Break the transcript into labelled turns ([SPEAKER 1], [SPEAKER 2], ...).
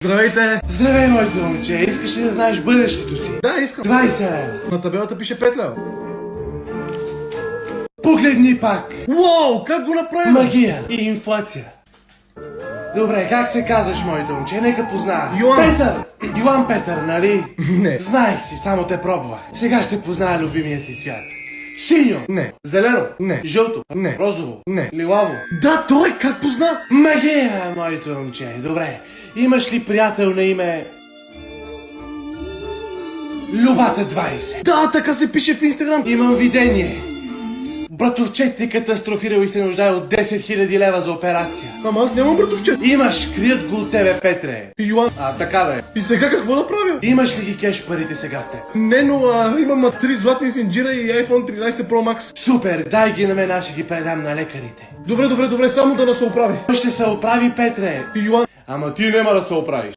[SPEAKER 1] Здравейте!
[SPEAKER 2] Здравей, моето момче, искаш ли да знаеш бъдещето си?
[SPEAKER 1] Да, искам.
[SPEAKER 2] 20 лева.
[SPEAKER 1] На табелата пише 5 лева.
[SPEAKER 2] Погледни пак.
[SPEAKER 1] Уау, как го направи?
[SPEAKER 2] Магия и инфлация. Добре, как се казваш, моето момче? Нека позная.
[SPEAKER 1] Йоан.
[SPEAKER 2] Петър! Йоан Петър, нали?
[SPEAKER 1] Не.
[SPEAKER 2] Знаех си, само те пробвах. Сега ще позная любимият ти цвят. Синьо!
[SPEAKER 1] Не.
[SPEAKER 2] Зелено!
[SPEAKER 1] Не.
[SPEAKER 2] Жълто!
[SPEAKER 1] Не.
[SPEAKER 2] Розово!
[SPEAKER 1] Не.
[SPEAKER 2] Лилаво!
[SPEAKER 1] Да, той как позна?
[SPEAKER 2] Магия, моето момче. Добре, имаш ли приятел на име... Любата 20?
[SPEAKER 1] Да, така се пише в Инстаграм.
[SPEAKER 2] Имам видение. Братовчет ти катастрофирал и се нуждае от 10 000 лева за операция.
[SPEAKER 1] Ама аз нямам братовчет.
[SPEAKER 2] Имаш, крият го от тебе, Петре.
[SPEAKER 1] И Йоан.
[SPEAKER 2] Така да е.
[SPEAKER 1] И сега какво да правя?
[SPEAKER 2] Имаш ли ги кеш парите сега в теб?
[SPEAKER 1] Не, но имам 3 златни синджира и iPhone 13 Pro Max.
[SPEAKER 2] Супер, дай ги на мен, аз ще ги предам на лекарите.
[SPEAKER 1] Добре, само да не се оправи.
[SPEAKER 2] Той ще се оправи, Петре.
[SPEAKER 1] И Йоан.
[SPEAKER 2] Ама ти няма да се оправиш.